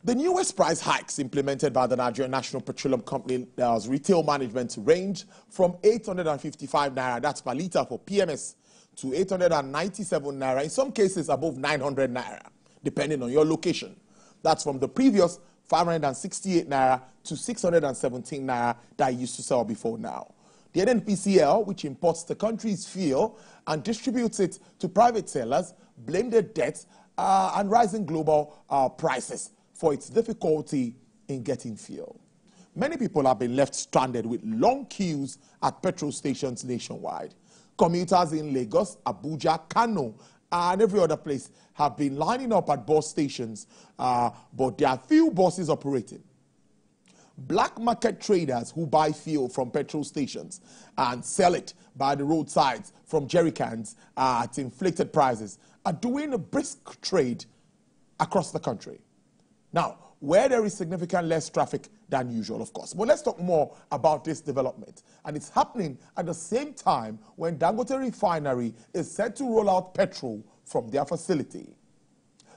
The newest price hikes implemented by the Nigerian National Petroleum Company's retail management range from 855 naira, that's per litre for PMS, to 897 naira, in some cases above 900 naira, depending on your location. That's from the previous 568 naira to 617 naira that used to sell before now. The NNPCL, which imports the country's fuel and distributes it to private sellers, blamed the debt and rising global prices for its difficulty in getting fuel. Many people have been left stranded with long queues at petrol stations nationwide. Commuters in Lagos, Abuja, Kano, and every other place have been lining up at bus stations, but there are few buses operating. Black market traders who buy fuel from petrol stations and sell it by the roadsides from jerry cans at inflated prices are doing a brisk trade across the country. Now, where there is significant less traffic than usual, of course. But let's talk more about this development. And it's happening at the same time when Dangote Refinery is set to roll out petrol from their facility.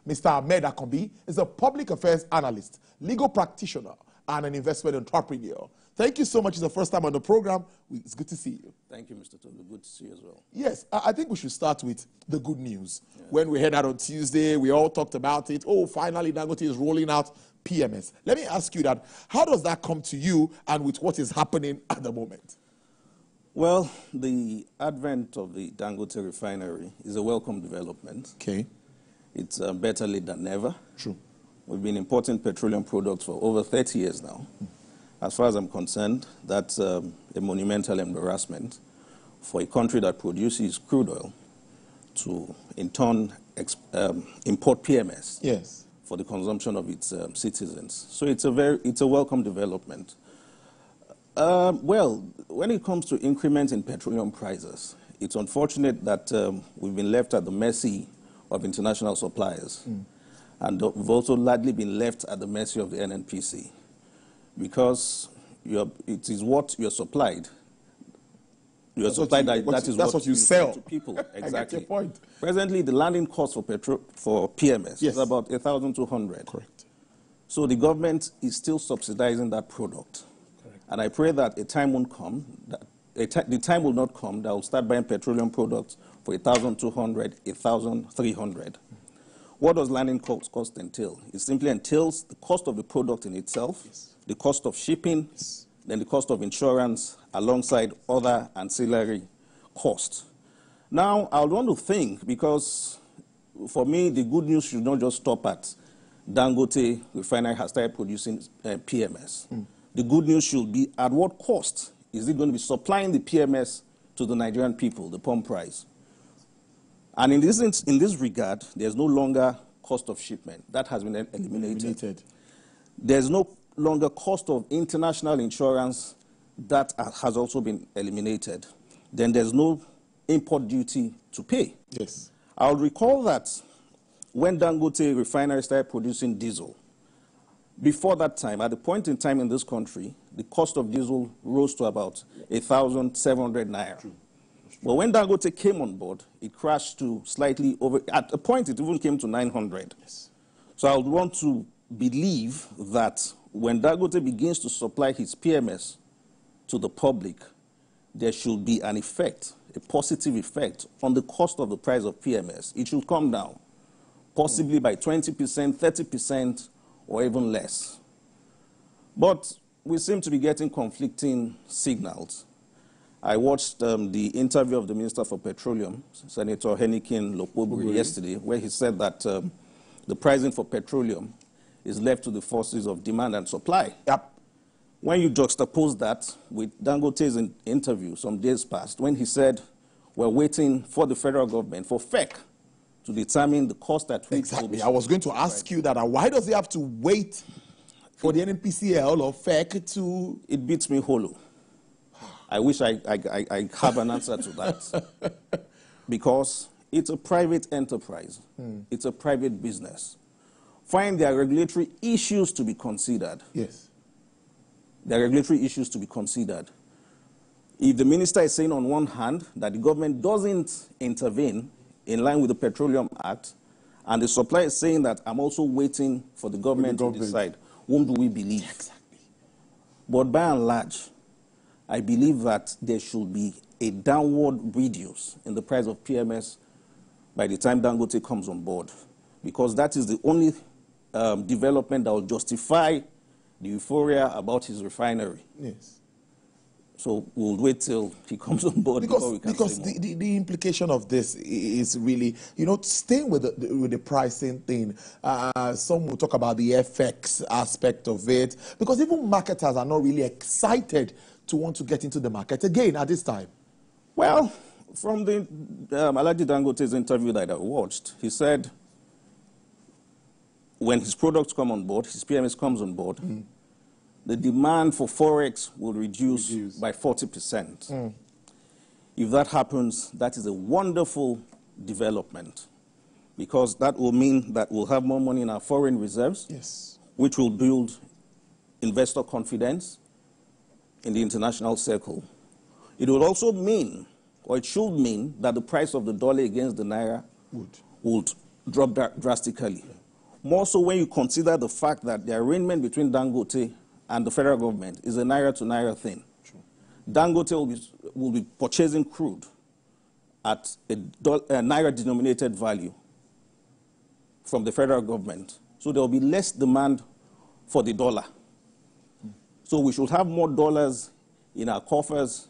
Mr. Ahmed Akombi is a public affairs analyst, legal practitioner, and an investment entrepreneur. Thank you so much. It's the first time on the program. It's good to see you. Thank you, Mr. Tolu. Good to see you as well. Yes, I think we should start with the good news. Yeah. When we heard that on Tuesday, we all talked about it. Oh, finally, Dangote is rolling out PMS. Let me ask you that. How does that come to you and with what is happening at the moment? Well, the advent of the Dangote Refinery is a welcome development. Okay. It's better late than never. True. We've been importing petroleum products for over 30 years now. As far as I'm concerned, that's a monumental embarrassment for a country that produces crude oil to, in turn, import PMS. Yes. For the consumption of its citizens. So it's a welcome development. Well, when it comes to increments in petroleum prices, it's unfortunate that we've been left at the mercy of international suppliers. And we've also largely been left at the mercy of the NNPC, because it is what you're supplied. That's what you sell to people. Exactly. I get your point. Presently, the landing cost for PMS is about 1,200. Correct. So the government is still subsidizing that product. Correct. And I pray that a time won't come, the time will not come that will start buying petroleum products for 1,200, 1,300. What does landing cost entail? It simply entails the cost of the product in itself, yes, the cost of shipping, yes, then the cost of insurance, alongside other ancillary costs. Now, I want to think, because for me, the good news should not just stop at Dangote Refinery has started producing PMS. The good news should be, at what cost is it going to be supplying the PMS to the Nigerian people, the pump price? And in this regard, there's no longer cost of shipment. That has been eliminated. There's no longer cost of international insurance. That has also been eliminated. Then there's no import duty to pay. Yes. I'll recall that when Dangote Refinery started producing diesel, before that time, at the point in time in this country, the cost of diesel rose to about 1,700 naira. True. But when Dangote came on board, it crashed to slightly over, at a point it even came to 900. Yes. So I would want to believe that when Dangote begins to supply his PMS to the public, there should be an effect, a positive effect on the cost of the price of PMS. It should come down, possibly by 20%, 30%, or even less. But we seem to be getting conflicting signals. I watched the interview of the Minister for Petroleum, Senator Henikin Lokpoguri, yesterday, where he said that the pricing for petroleum is left to the forces of demand and supply. Yep. When you juxtapose that with Dangote's interview some days past, when he said, we're waiting for the federal government, for FEC, to determine the cost at which... Exactly. I was going to ask you that. Why does he have to wait for the NNPCL or FEC to... It beats me hollow. I wish I have an answer to that. Because it's a private enterprise. It's a private business. Fine, there are regulatory issues to be considered. Yes. There are regulatory issues to be considered. If the minister is saying on one hand that the government doesn't intervene in line with the Petroleum Act And the supplier is saying that I'm also waiting for the government to decide. Whom do we believe? Exactly. But by and large, I believe that there should be a downward reduce in the price of PMS by the time Dangote comes on board, because that is the only development that will justify the euphoria about his refinery. Yes. So we'll wait till he comes on board before we can say more. The implication of this is really, staying with the pricing thing. Some will talk about the FX aspect of it, because even marketers are not really excited to want to get into the market again at this time. Well, from the Alhaji Dangote's interview that I watched, he said when his products come on board, his PMS comes on board, the demand for Forex will reduce by 40%. If that happens, that is a wonderful development, because that will mean that we'll have more money in our foreign reserves, yes, which will build investor confidence in the international circle. It will also mean, or it should mean, that the price of the dollar against the naira would drop drastically. Yeah. More so when you consider the fact that the arrangement between Dangote and the federal government is a naira-to-naira thing. True. Dangote will be purchasing crude at a naira-denominated value from the federal government. So there will be less demand for the dollar. So we should have more dollars in our coffers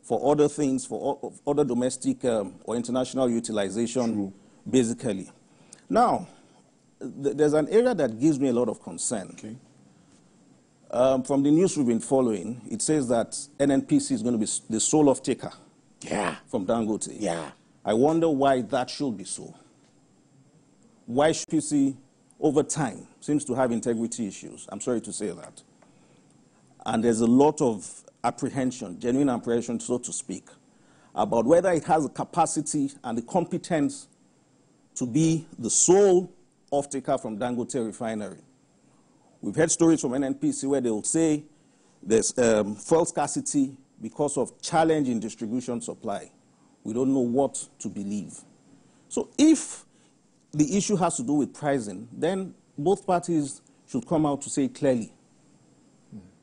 for other things, for other domestic or international utilization, basically. Now, there's an area that gives me a lot of concern. Okay. From the news we've been following, it says that NNPC is going to be the sole off-taker from Dangote. Yeah. I wonder why that should be so. Why HPC, over time, seems to have integrity issues. I'm sorry to say that. And there's a lot of apprehension, genuine apprehension, so to speak, about whether it has the capacity and the competence to be the sole off-taker from Dangote Refinery. We've heard stories from NNPC where they will say there's fuel scarcity because of challenge in distribution supply. We don't know what to believe. So if the issue has to do with pricing, then both parties should come out to say clearly.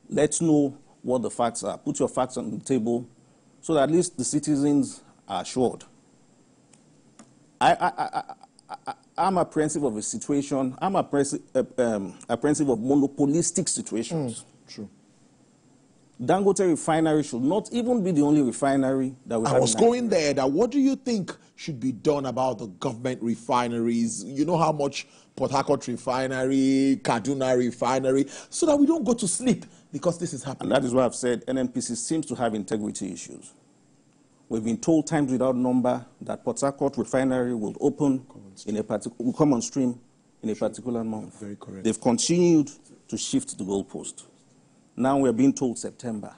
Let's know what the facts are. Put your facts on the table so that at least the citizens are assured. I'm apprehensive of a situation. I'm apprehensive of monopolistic situations. True. Dangote Refinery should not even be the only refinery that we have. I was going there. That what do you think should be done about the government refineries? You know how much Port Harcourt Refinery, Kaduna Refinery, so that we don't go to sleep because this is happening. And that is why I've said NNPC seems to have integrity issues. We've been told times without number that Port Harcourt Refinery will open will come on stream in a particular month. Very correct. They've continued to shift the goalpost. Now we're being told September.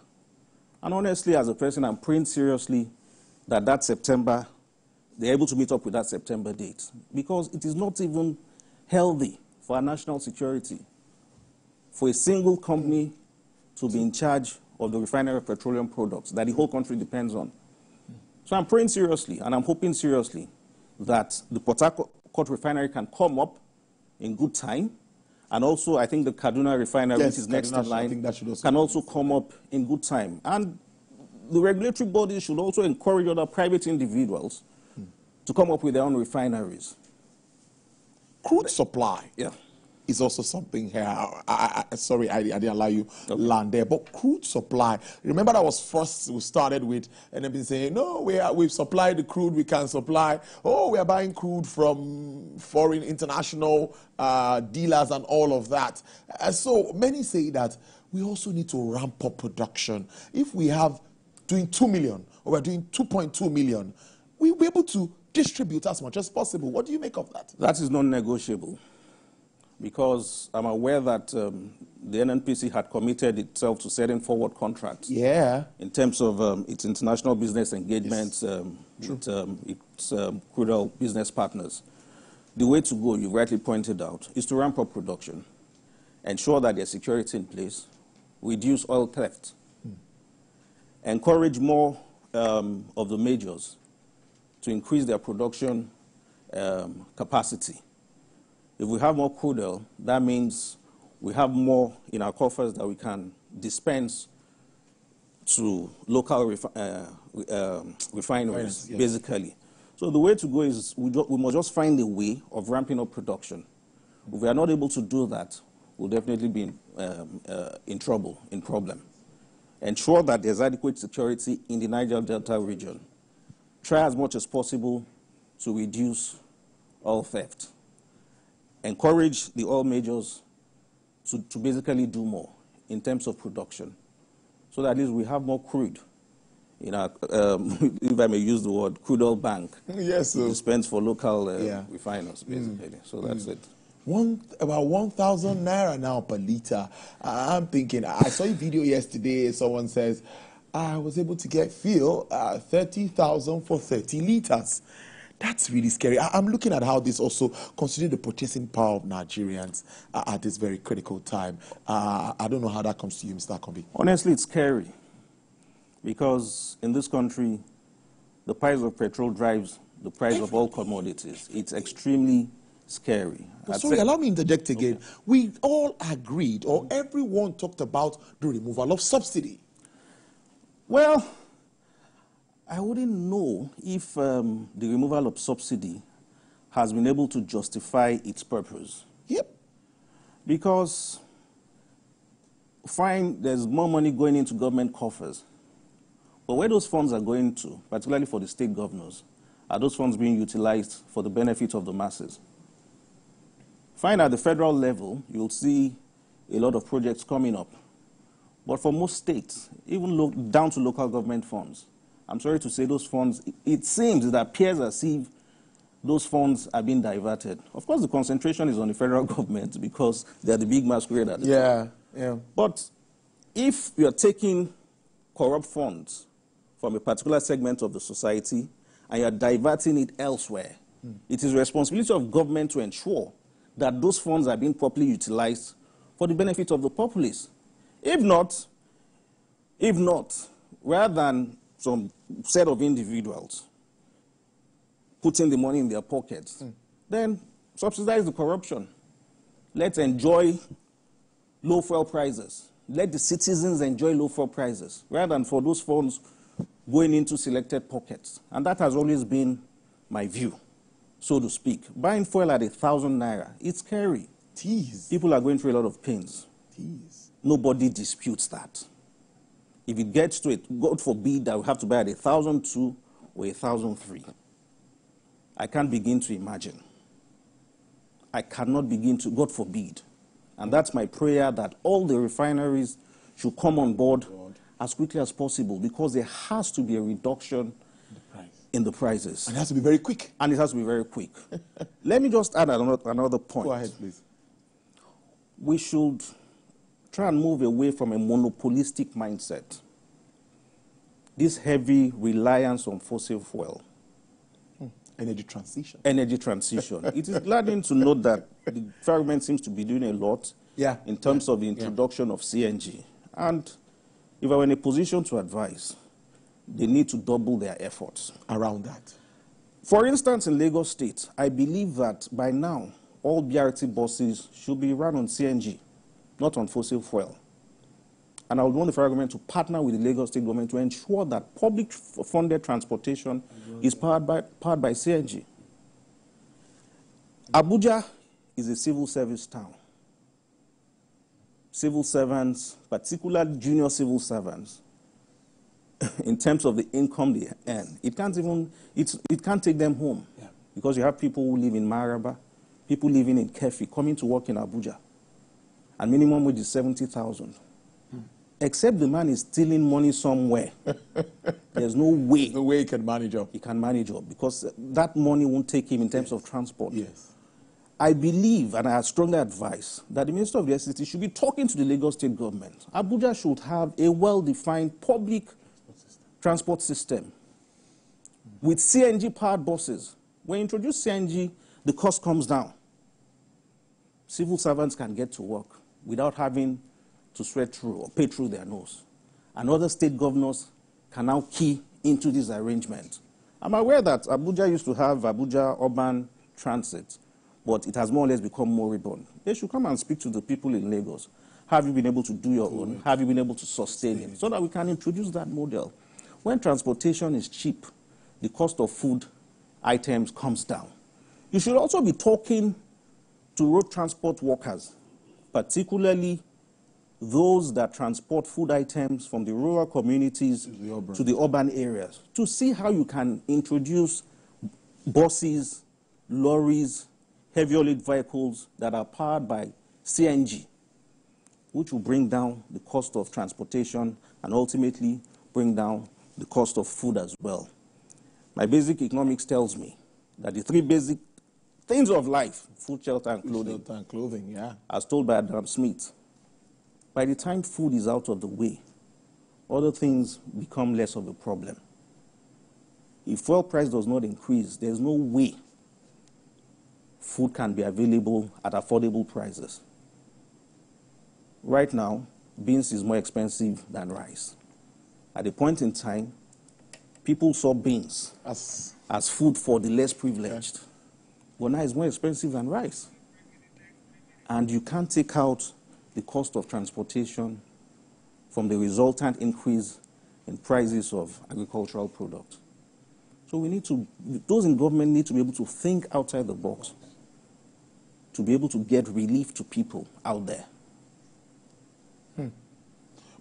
And honestly, as a person, I'm praying seriously that September, they're able to meet up with that September date, because it is not even healthy for our national security for a single company to be in charge of the refinery of petroleum products that the whole country depends on. So I'm praying seriously, and I'm hoping seriously that the Port Harcourt Refinery can come up in good time. And also, I think the Kaduna Refinery, which is next in line, can also come up in good time. And the regulatory bodies should also encourage other private individuals to come up with their own refineries. Crude supply is also something here. Sorry, I didn't allow you land there. But crude supply, remember that was first we started with, and they've been saying, no, we've supplied the crude we can supply. Oh, we are buying crude from foreign international dealers and all of that. So many say that we also need to ramp up production. If we have doing 2 million or we're doing 2.2 million, we'll be able to distribute as much as possible. What do you make of that? That is non-negotiable, because I'm aware that the NNPC had committed itself to setting forward contracts in terms of its international business engagements with its crude oil business partners. The way to go, you rightly pointed out, is to ramp up production, ensure that there's security in place, reduce oil theft, encourage more of the majors to increase their production capacity. If we have more crude oil, that means we have more in our coffers that we can dispense to local refineries, yes. Basically. So the way to go is we must just find a way of ramping up production. If we are not able to do that, we'll definitely be in trouble, in problem. Ensure that there's adequate security in the Niger Delta region. Try as much as possible to reduce oil theft. Encourage the oil majors to basically do more in terms of production, so that at least we have more crude in our, if I may use the word, crude oil bank. Yes, sir. Dispense for local refiners, basically. So that's it. About 1,000 naira now per liter. I'm thinking, I saw a video yesterday, someone says, I was able to get fuel 30,000 for 30 liters. That's really scary. I'm looking at how this also considers the purchasing power of Nigerians at this very critical time. I don't know how that comes to you, Mr. Akombi. Honestly, it's scary because in this country, the price of petrol drives the price of all commodities. It's extremely scary. Sorry, allow me to interject again. Okay. We all agreed, or everyone talked about the removal of subsidy. Well, I wouldn't know if the removal of subsidy has been able to justify its purpose. Yep. Because, fine, there's more money going into government coffers. But where those funds are going to, particularly for the state governors, are those funds being utilized for the benefit of the masses? Fine, at the federal level, you'll see a lot of projects coming up. But for most states, even down to local government funds, I'm sorry to say those funds, it seems, it appears as if those funds are being diverted. Of course, the concentration is on the federal government because they're the big masquerade at the top. Yeah. But if you're taking corrupt funds from a particular segment of the society and you're diverting it elsewhere, it is the responsibility of government to ensure that those funds are being properly utilized for the benefit of the populace. If not, rather than some set of individuals putting the money in their pockets, then subsidize the corruption. Let's enjoy low fuel prices. Let the citizens enjoy low fuel prices, rather than for those funds going into selected pockets. And that has always been my view, so to speak. Buying fuel at 1,000 naira, it's scary. Jeez. People are going through a lot of pains. Jeez. Nobody disputes that. If it gets to it, God forbid that we have to buy at 1,002 or 1,003. I can't begin to imagine. I cannot begin to, God forbid. And that's my prayer, that all the refineries should come on board as quickly as possible, because there has to be a reduction in the prices. And it has to be very quick. And it has to be very quick. Let me just add another point. Go ahead, please. We should try and move away from a monopolistic mindset. This heavy reliance on fossil fuel. Energy transition. Energy transition. It is gladdening to note that the government seems to be doing a lot in terms of the introduction of CNG. And if I were in a position to advise, they need to double their efforts around that. For instance, in Lagos State, I believe that by now, all BRT buses should be run on CNG, not on fossil fuel. And I would want the federal government to partner with the Lagos State government to ensure that public-funded transportation is powered by CNG. Abuja is a civil service town. Civil servants, particularly junior civil servants, in terms of the income they earn, it can't take them home. Yeah. Because you have people who live in Maraba, people living in Kefi, coming to work in Abuja, and minimum wage is 70,000. Except the man is stealing money somewhere. There's no way. No way he can manage up. He can manage up, because that money won't take him in terms of transport. Yes. I believe, and I strongly advise, that the Minister of the SCT should be talking to the Lagos State government. Abuja should have a well-defined public transport system with CNG-powered buses. When you introduce CNG, the cost comes down. Civil servants can get to work without having to sweat through or pay through their nose. And other state governors can now key into this arrangement. I'm aware that Abuja used to have Abuja Urban transit, but it has more or less become moribund. They should come and speak to the people in Lagos. Have you been able to do your own? Have you been able to sustain it? So that we can introduce that model. When transportation is cheap, the cost of food items comes down. You should also be talking to road transport workers, particularly those that transport food items from the rural communities to the urban areas, to see how you can introduce buses, lorries, heavy haulage vehicles that are powered by CNG, which will bring down the cost of transportation and ultimately bring down the cost of food as well. My basic economics tells me that the three basic things of life, food, shelter, and clothing, as told by Adam Smith, by the time food is out of the way, other things become less of a problem. If fuel price does not increase, there's no way food can be available at affordable prices. Right now, beans is more expensive than rice. At a point in time, people saw beans as food for the less privileged. But now it's more expensive than rice. And you can't take out the cost of transportation from the resultant increase in prices of agricultural products. So we need to, those in government need to be able to think outside the box to be able to get relief to people out there.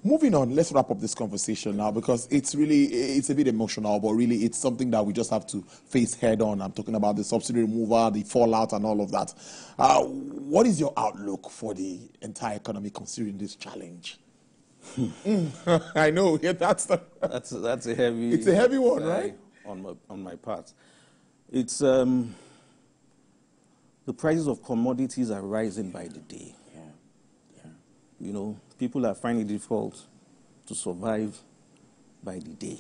Moving on, let's wrap up this conversation now because it's a bit emotional, but really it's something that we just have to face head on. I'm talking about the subsidy removal, the fallout and all of that. What is your outlook for the entire economy considering this challenge? I know, yeah, that's a heavy... It's a heavy one, right? On my part. It's... the prices of commodities are rising by the day. You know, people are finding it difficult to survive by the day.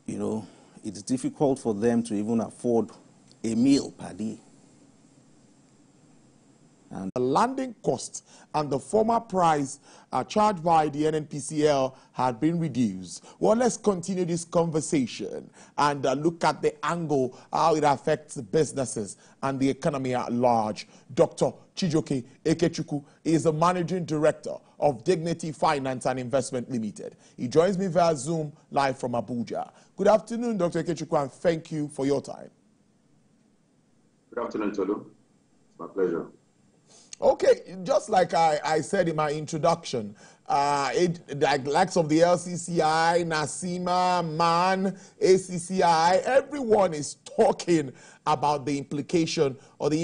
You know, it's difficult for them to even afford a meal per day. And the landing cost and the former price charged by the NNPCL had been reduced. Well, let's continue this conversation and look at the angle, how it affects the businesses and the economy at large. Dr. Chijioke Ikechukwu is the Managing Director of Dignity Finance and Investment Limited. He joins me via Zoom live from Abuja. Good afternoon, Dr. Ikechukwu, and thank you for your time. Good afternoon, Tolu. It's my pleasure. Okay, just like I said in my introduction, like likes of the LCCI, NASIMA, MAN, ACCI, everyone is talking about the implication or the